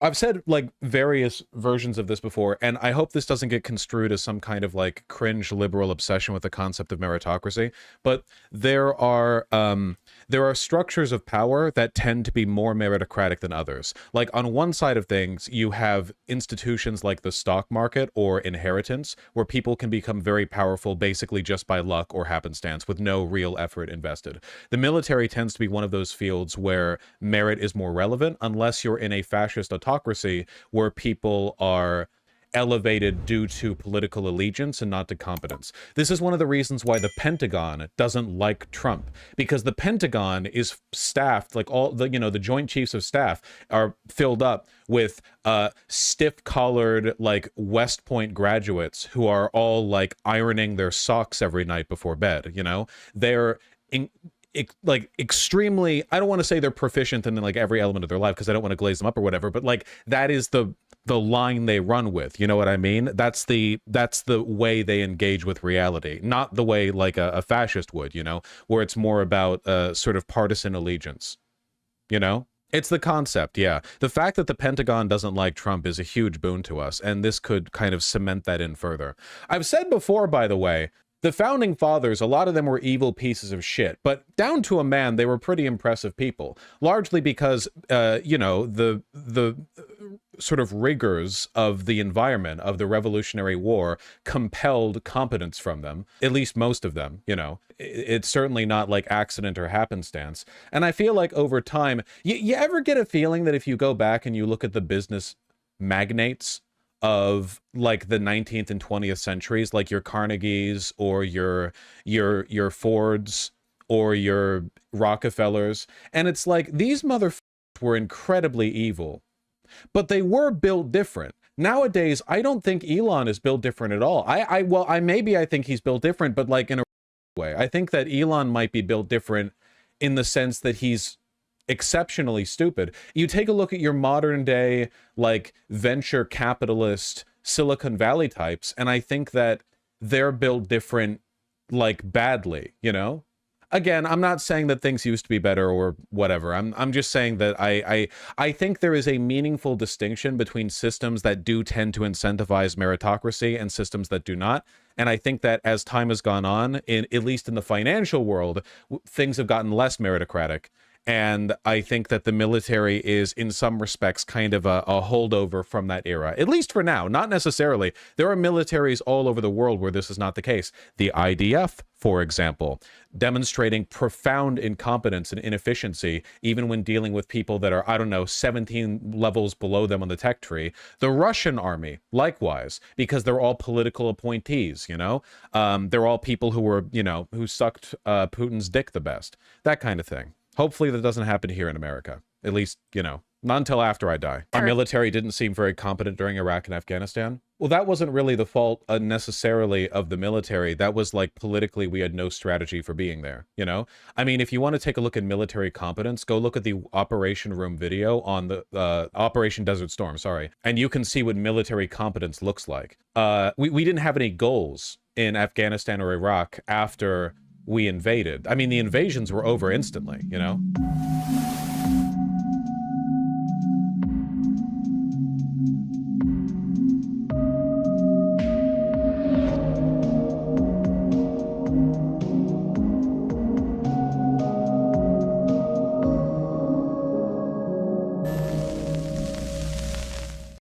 I've said like various versions of this before, and I hope this doesn't get construed as some kind of like cringe liberal obsession with the concept of meritocracy. But there are structures of power that tend to be more meritocratic than others. Like on one side of things, you have institutions like the stock market or inheritance, where people can become very powerful basically just by luck or happenstance with no real effort invested. The military tends to be one of those fields where merit is more relevant, unless you're in a fascist autocracy where people are elevated due to political allegiance and not to competence. This is one of the reasons why the Pentagon doesn't like Trump, because the Pentagon is staffed, like all the, the Joint Chiefs of Staff are filled up with stiff-collared, like West Point graduates who are all like ironing their socks every night before bed, They're like extremely, I don't want to say they're proficient in like every element of their life because I don't want to glaze them up or whatever, but like that is the line they run with, you know what I mean? That's the way they engage with reality, not the way like a fascist would, where it's more about sort of partisan allegiance, It's the concept, yeah. The fact that the Pentagon doesn't like Trump is a huge boon to us, and this could kind of cement that in further. I've said before, by the way, the founding fathers, a lot of them were evil pieces of shit, but down to a man, they were pretty impressive people, largely because, the sort of rigors of the environment of the Revolutionary War compelled competence from them, at least most of them, It's certainly not like accident or happenstance. And I feel like over time, you ever get a feeling that if you go back and you look at the business magnates of like the 19th and 20th centuries, like your Carnegies or your Fords or your Rockefellers, and it's like these motherfuckers were incredibly evil, but they were built different. Nowadays, I don't think Elon is built different at all. I think he's built different, but like in a way. I think that Elon might be built different in the sense that he's exceptionally stupid. You take a look at your modern day, like venture capitalist Silicon Valley types, and I think that they're built different, like badly, Again, I'm not saying that things used to be better or whatever. I'm just saying that I think there is a meaningful distinction between systems that do tend to incentivize meritocracy and systems that do not. And I think that as time has gone on, at least in the financial world, things have gotten less meritocratic. And I think that the military is, in some respects, kind of a holdover from that era, at least for now. Not necessarily. There are militaries all over the world where this is not the case. The IDF, for example, demonstrating profound incompetence and inefficiency, even when dealing with people that are, I don't know, 17 levels below them on the tech tree. The Russian army, likewise, because they're all political appointees, They're all people who were, who sucked Putin's dick the best. That kind of thing. Hopefully that doesn't happen here in America. At least, not until after I die. Our military didn't seem very competent during Iraq and Afghanistan. Well, that wasn't really the fault necessarily of the military. That was like politically we had no strategy for being there, I mean, if you want to take a look at military competence, go look at the Operation Room video on the Operation Desert Storm, sorry. And you can see what military competence looks like. We didn't have any goals in Afghanistan or Iraq after we invaded. I mean, the invasions were over instantly,